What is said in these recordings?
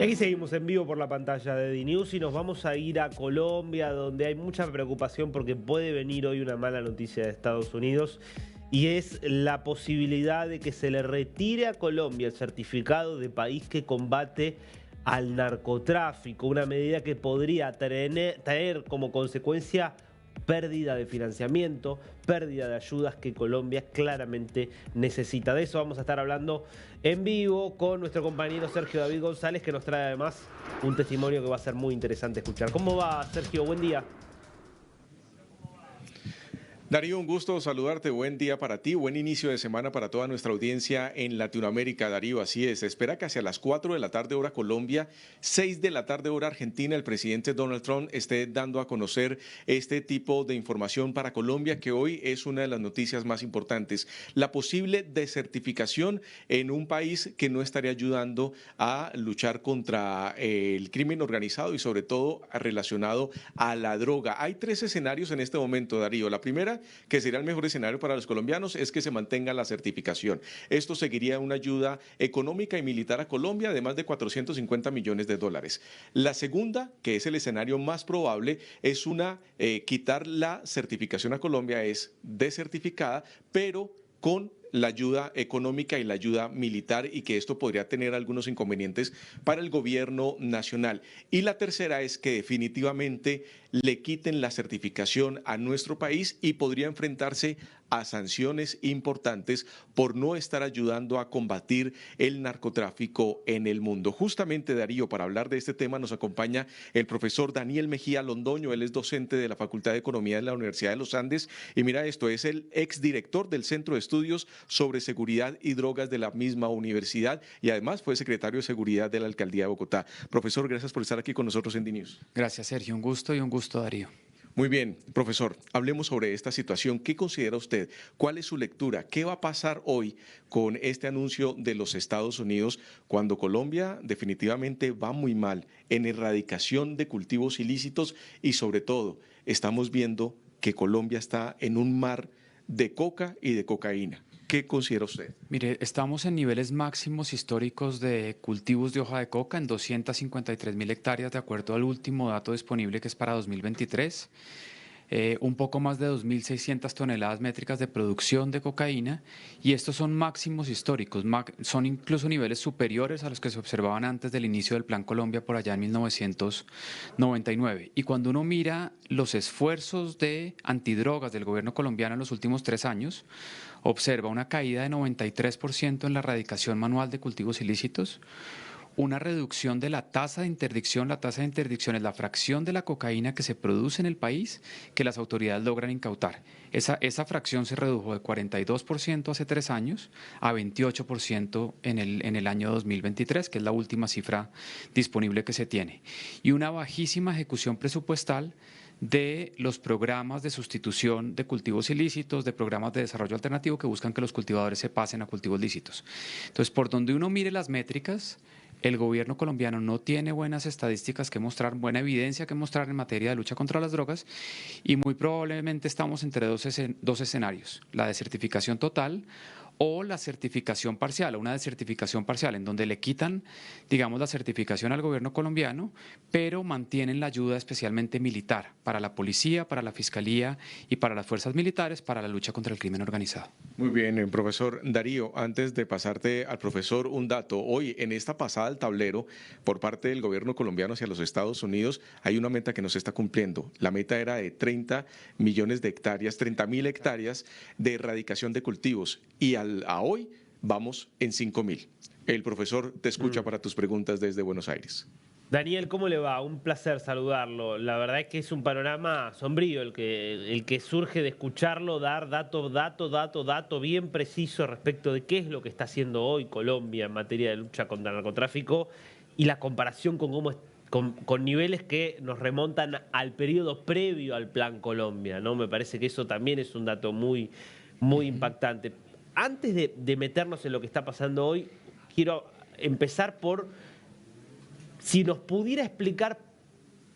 Y aquí seguimos en vivo por la pantalla de DNews y nos vamos a ir a Colombia, donde hay mucha preocupación porque puede venir hoy una mala noticia de Estados Unidos y es la posibilidad de que se le retire a Colombia el certificado de país que combate al narcotráfico, una medida que podría traer como consecuencia pérdida de financiamiento, pérdida de ayudas que Colombia claramente necesita. De eso vamos a estar hablando en vivo con nuestro compañero Sergio David González, que nos trae además un testimonio que va a ser muy interesante escuchar. ¿Cómo va, Sergio? Buen día. Darío, un gusto saludarte, buen día para ti, buen inicio de semana para toda nuestra audiencia en Latinoamérica. Darío, así es, se espera que hacia las 4 de la tarde hora Colombia, 6 de la tarde hora Argentina, el presidente Donald Trump esté dando a conocer este tipo de información para Colombia, que hoy es una de las noticias más importantes, la posible desertificación en un país que no estaría ayudando a luchar contra el crimen organizado y sobre todo relacionado a la droga. Hay tres escenarios en este momento, Darío. La primera, que sería el mejor escenario para los colombianos, es que se mantenga la certificación. Esto seguiría una ayuda económica y militar a Colombia de más de 450 millones de dólares. La segunda, que es el escenario más probable, es quitar la certificación a Colombia, es desertificada, pero con la ayuda económica y la ayuda militar, y que esto podría tener algunos inconvenientes para el gobierno nacional. Y la tercera es que definitivamente le quiten la certificación a nuestro país y podría enfrentarse a sanciones importantes por no estar ayudando a combatir el narcotráfico en el mundo. Justamente, Darío, para hablar de este tema nos acompaña el profesor Daniel Mejía Londoño. Él es docente de la Facultad de Economía de la Universidad de los Andes y mira esto, es el exdirector del Centro de Estudios sobre Seguridad y Drogas de la misma universidad y además fue secretario de Seguridad de la Alcaldía de Bogotá. Profesor, gracias por estar aquí con nosotros en DNews. Gracias, Sergio. Un gusto y un gusto, Darío. Muy bien, profesor, hablemos sobre esta situación. ¿Qué considera usted? ¿Cuál es su lectura? ¿Qué va a pasar hoy con este anuncio de los Estados Unidos cuando Colombia definitivamente va muy mal en erradicación de cultivos ilícitos y sobre todo estamos viendo que Colombia está en un mar de coca y de cocaína? ¿Qué considera usted? Mire, estamos en niveles máximos históricos de cultivos de hoja de coca en 253.000 hectáreas, de acuerdo al último dato disponible que es para 2023. Un poco más de 2.600 toneladas métricas de producción de cocaína, y estos son máximos históricos, son incluso niveles superiores a los que se observaban antes del inicio del Plan Colombia por allá en 1999. Y cuando uno mira los esfuerzos de antidrogas del gobierno colombiano en los últimos 3 años, observa una caída de 93% en la erradicación manual de cultivos ilícitos, una reducción de la tasa de interdicción. La tasa de interdicción es la fracción de la cocaína que se produce en el país que las autoridades logran incautar. Esa fracción se redujo de 42% hace 3 años a 28% en el año 2023, que es la última cifra disponible que se tiene. Y una bajísima ejecución presupuestal de los programas de sustitución de cultivos ilícitos, de programas de desarrollo alternativo que buscan que los cultivadores se pasen a cultivos lícitos. Entonces, por donde uno mire las métricas, el gobierno colombiano no tiene buenas estadísticas que mostrar, buena evidencia que mostrar en materia de lucha contra las drogas, y muy probablemente estamos entre dos escenarios: la desertificación total o la certificación parcial, o una desertificación parcial en donde le quitan, digamos, la certificación al gobierno colombiano, pero mantienen la ayuda especialmente militar para la policía, para la fiscalía y para las fuerzas militares para la lucha contra el crimen organizado. Muy bien, profesor Darío, antes de pasarte al profesor un dato, hoy en esta pasada al tablero por parte del gobierno colombiano hacia los Estados Unidos hay una meta que no se está cumpliendo. La meta era de 30 millones de hectáreas, 30.000 hectáreas de erradicación de cultivos, y a hoy vamos en 5.000. El profesor te escucha para tus preguntas desde Buenos Aires. Daniel, ¿cómo le va? Un placer saludarlo. La verdad es que es un panorama sombrío el que surge de escucharlo, dar dato bien preciso respecto de qué es lo que está haciendo hoy Colombia en materia de lucha contra el narcotráfico, y la comparación con niveles que nos remontan al periodo previo al Plan Colombia, ¿no? Me parece que eso también es un dato muy impactante. Antes de meternos en lo que está pasando hoy, quiero empezar por si nos pudiera explicar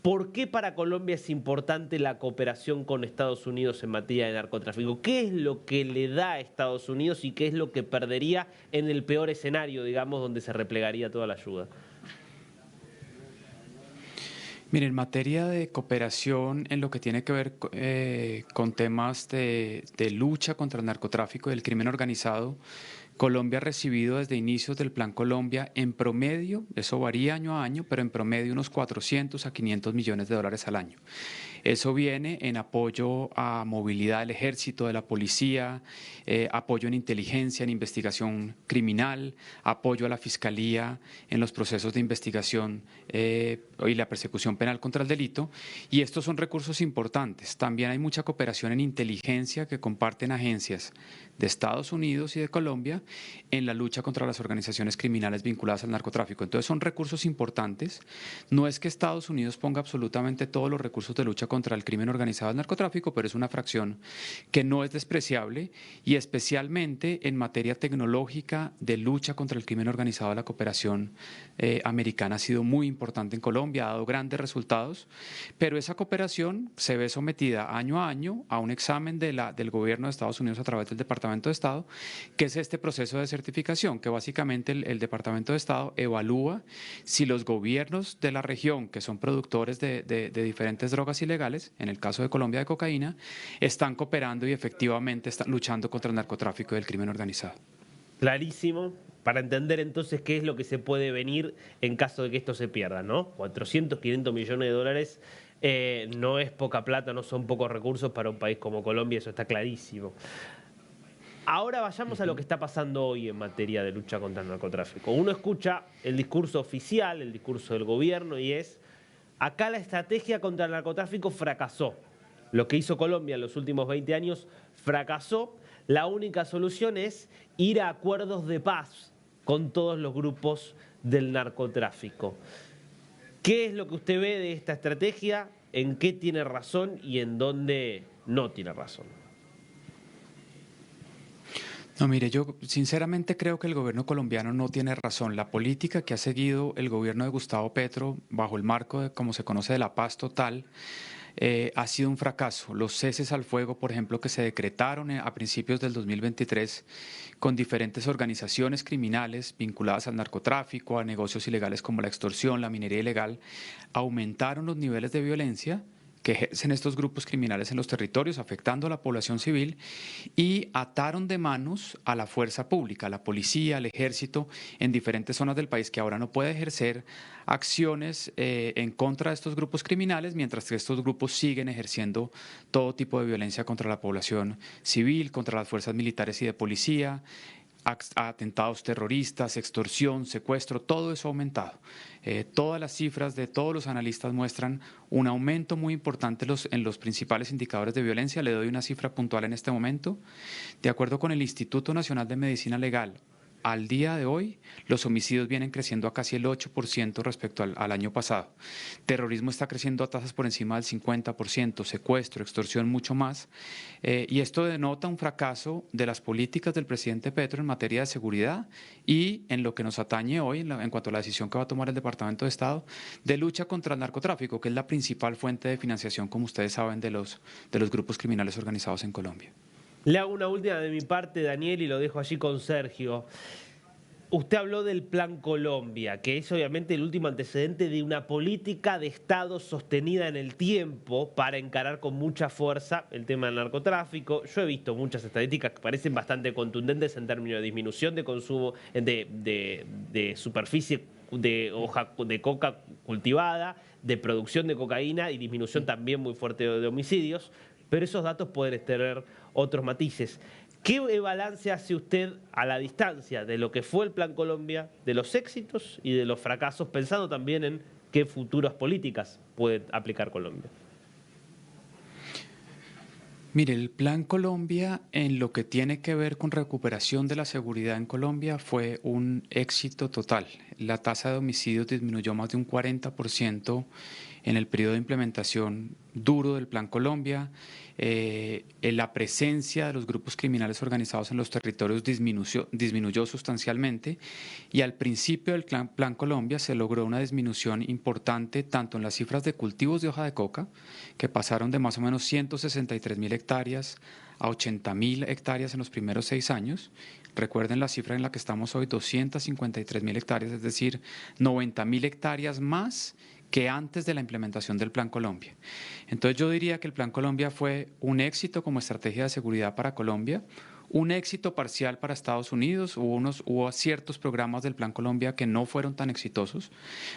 por qué para Colombia es importante la cooperación con Estados Unidos en materia de narcotráfico. ¿Qué es lo que le da a Estados Unidos y qué es lo que perdería en el peor escenario, digamos, donde se replegaría toda la ayuda? Mire, en materia de cooperación, en lo que tiene que ver con temas de lucha contra el narcotráfico y el crimen organizado, Colombia ha recibido desde inicios del Plan Colombia en promedio, eso varía año a año, pero en promedio unos 400 a 500 millones de dólares al año. Eso viene en apoyo a movilidad del ejército, de la policía, apoyo en inteligencia, en investigación criminal, apoyo a la fiscalía en los procesos de investigación y la persecución penal contra el delito. Y estos son recursos importantes. También hay mucha cooperación en inteligencia que comparten agencias de Estados Unidos y de Colombia en la lucha contra las organizaciones criminales vinculadas al narcotráfico. Entonces son recursos importantes. No es que Estados Unidos ponga absolutamente todos los recursos de lucha contra el crimen organizado del narcotráfico, pero es una fracción que no es despreciable y especialmente en materia tecnológica de lucha contra el crimen organizado, la cooperación americana ha sido muy importante en Colombia, ha dado grandes resultados, pero esa cooperación se ve sometida año a año a un examen del gobierno de Estados Unidos a través del Departamento de Estado, que es este proceso de certificación, que básicamente el Departamento de Estado evalúa si los gobiernos de la región, que son productores de diferentes drogas ilegales, en el caso de Colombia de cocaína, están cooperando y efectivamente están luchando contra el narcotráfico y el crimen organizado. Clarísimo, para entender entonces qué es lo que se puede venir en caso de que esto se pierda, ¿no? 400, 500 millones de dólares no es poca plata, no son pocos recursos para un país como Colombia, eso está clarísimo. Ahora vayamos a lo que está pasando hoy en materia de lucha contra el narcotráfico. Uno escucha el discurso oficial, el discurso del gobierno, y es: acá la estrategia contra el narcotráfico fracasó. Lo que hizo Colombia en los últimos 20 años fracasó. La única solución es ir a acuerdos de paz con todos los grupos del narcotráfico. ¿Qué es lo que usted ve de esta estrategia? ¿En qué tiene razón y en dónde no tiene razón? No, mire, yo sinceramente creo que el gobierno colombiano no tiene razón. La política que ha seguido el gobierno de Gustavo Petro bajo el marco de, como se conoce, de la paz total, ha sido un fracaso. Los ceses al fuego, por ejemplo, que se decretaron a principios del 2023 con diferentes organizaciones criminales vinculadas al narcotráfico, a negocios ilegales como la extorsión, la minería ilegal, aumentaron los niveles de violencia que ejercen estos grupos criminales en los territorios, afectando a la población civil, y ataron de manos a la fuerza pública, a la policía, al ejército, en diferentes zonas del país, que ahora no puede ejercer acciones en contra de estos grupos criminales, mientras que estos grupos siguen ejerciendo todo tipo de violencia contra la población civil, contra las fuerzas militares y de policía, atentados terroristas, extorsión, secuestro, todo eso ha aumentado. Todas las cifras de todos los analistas muestran un aumento muy importante en los principales indicadores de violencia. Le doy una cifra puntual en este momento. De acuerdo con el Instituto Nacional de Medicina Legal, al día de hoy, los homicidios vienen creciendo a casi el 8% respecto al año pasado. Terrorismo está creciendo a tasas por encima del 50%, secuestro, extorsión mucho más. Y esto denota un fracaso de las políticas del presidente Petro en materia de seguridad y en lo que nos atañe hoy, en cuanto a la decisión que va a tomar el Departamento de Estado, de lucha contra el narcotráfico, que es la principal fuente de financiación, como ustedes saben, de los grupos criminales organizados en Colombia. Le hago una última de mi parte, Daniel, y lo dejo allí con Sergio. Usted habló del Plan Colombia, que es obviamente el último antecedente de una política de Estado sostenida en el tiempo para encarar con mucha fuerza el tema del narcotráfico. Yo he visto muchas estadísticas que parecen bastante contundentes en términos de disminución de consumo de superficie de hoja de coca cultivada, de producción de cocaína y disminución también muy fuerte de homicidios, pero esos datos pueden tener otros matices. ¿Qué balance hace usted a la distancia de lo que fue el Plan Colombia, de los éxitos y de los fracasos, pensando también en qué futuras políticas puede aplicar Colombia? Mire, el Plan Colombia, en lo que tiene que ver con recuperación de la seguridad en Colombia, fue un éxito total. La tasa de homicidios disminuyó más de un 40% en el periodo de implementación duro del Plan Colombia. La presencia de los grupos criminales organizados en los territorios disminuyó sustancialmente, y al principio del Plan Colombia se logró una disminución importante tanto en las cifras de cultivos de hoja de coca, que pasaron de más o menos 163.000 hectáreas a 80.000 hectáreas en los primeros 6 años. Recuerden la cifra en la que estamos hoy, 253.000 hectáreas, es decir, 90.000 hectáreas más que antes de la implementación del Plan Colombia. Entonces yo diría que el Plan Colombia fue un éxito como estrategia de seguridad para Colombia, un éxito parcial para Estados Unidos. Hubo ciertos programas del Plan Colombia que no fueron tan exitosos,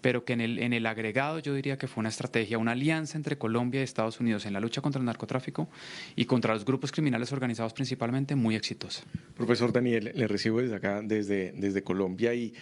pero que en el agregado yo diría que fue una estrategia, una alianza entre Colombia y Estados Unidos en la lucha contra el narcotráfico y contra los grupos criminales organizados principalmente, muy exitosa. Profesor Daniel, le recibo desde acá, desde Colombia, y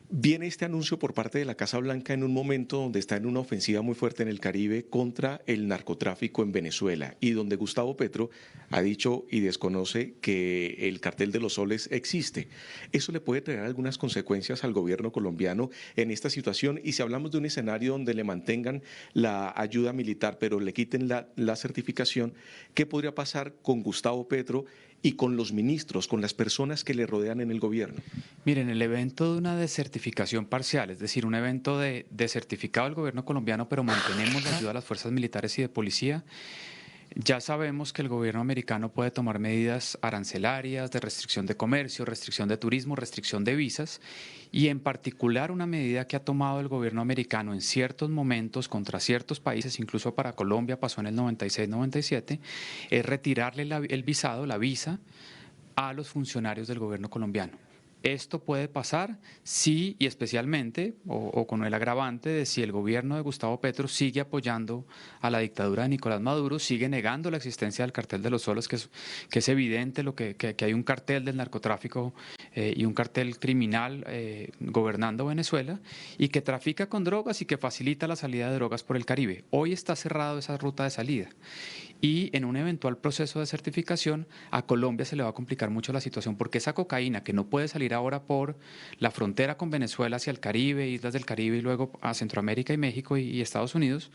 viene este anuncio por parte de la Casa Blanca en un momento donde está en una ofensiva muy fuerte en el Caribe contra el narcotráfico en Venezuela y donde Gustavo Petro ha dicho y desconoce que el cartel de los soles existe. ¿Eso le puede traer algunas consecuencias al gobierno colombiano en esta situación? Y si hablamos de un escenario donde le mantengan la ayuda militar pero le quiten la certificación, ¿qué podría pasar con Gustavo Petro y con los ministros, con las personas que le rodean en el gobierno? Miren, el evento de una desertificación parcial, es decir, un evento de desertificado del gobierno colombiano, pero mantenemos la ayuda a las fuerzas militares y de policía, ya sabemos que el gobierno americano puede tomar medidas arancelarias, de restricción de comercio, restricción de turismo, restricción de visas, y en particular una medida que ha tomado el gobierno americano en ciertos momentos contra ciertos países, incluso para Colombia pasó en el 96-97, es retirarle el visado, la visa, a los funcionarios del gobierno colombiano. Esto puede pasar si, y especialmente, o con el agravante de si el gobierno de Gustavo Petro sigue apoyando a la dictadura de Nicolás Maduro, sigue negando la existencia del cartel de los soles, que es evidente que hay un cartel del narcotráfico y un cartel criminal gobernando Venezuela y que trafica con drogas y que facilita la salida de drogas por el Caribe. Hoy está cerrado esa ruta de salida. Y en un eventual proceso de certificación a Colombia se le va a complicar mucho la situación porque esa cocaína que no puede salir ahora por la frontera con Venezuela hacia el Caribe, islas del Caribe y luego a Centroamérica y México y Estados Unidos,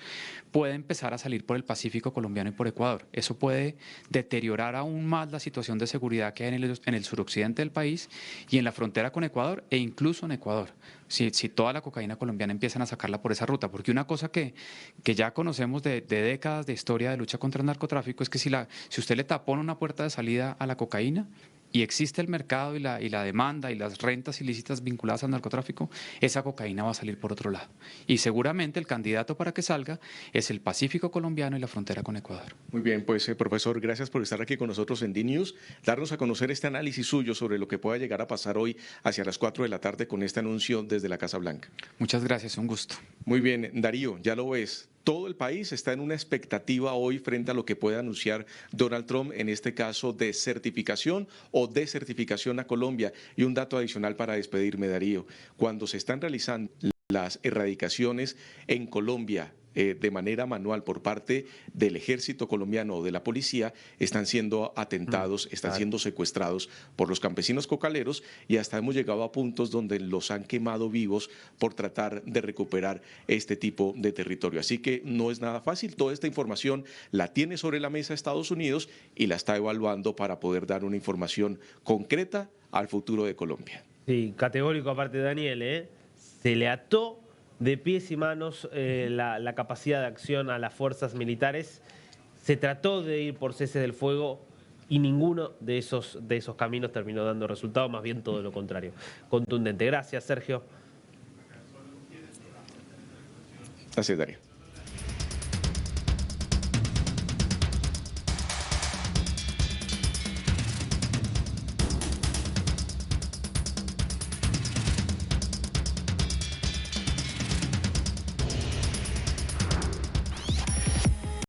puede empezar a salir por el Pacífico colombiano y por Ecuador. Eso puede deteriorar aún más la situación de seguridad que hay en el suroccidente del país y en la frontera con Ecuador e incluso en Ecuador. Si toda la cocaína colombiana empiezan a sacarla por esa ruta, porque una cosa que ya conocemos de décadas de historia de lucha contra el narcotráfico es que si usted le tapona una puerta de salida a la cocaína y existe el mercado y la demanda y las rentas ilícitas vinculadas al narcotráfico, esa cocaína va a salir por otro lado. Y seguramente el candidato para que salga es el Pacífico colombiano y la frontera con Ecuador. Muy bien, pues profesor, gracias por estar aquí con nosotros en DNews, darnos a conocer este análisis suyo sobre lo que pueda llegar a pasar hoy hacia las 4 de la tarde con este anuncio desde la Casa Blanca. Muchas gracias, un gusto. Muy bien, Darío, ya lo ves. Todo el país está en una expectativa hoy frente a lo que puede anunciar Donald Trump, en este caso de certificación o desertificación a Colombia. Y un dato adicional para despedirme, Darío. Cuando se están realizando las erradicaciones en Colombia de manera manual por parte del ejército colombiano o de la policía, están siendo atentados, están siendo secuestrados por los campesinos cocaleros y hasta hemos llegado a puntos donde los han quemado vivos por tratar de recuperar este tipo de territorio. Así que no es nada fácil. Toda esta información la tiene sobre la mesa Estados Unidos y la está evaluando para poder dar una información concreta al futuro de Colombia. Sí, categórico aparte de Daniel, se le ató de pies y manos la capacidad de acción a las fuerzas militares. Se trató de ir por cese del fuego y ninguno de esos caminos terminó dando resultado, más bien todo lo contrario. Contundente. Gracias, Sergio. Así es, Darío.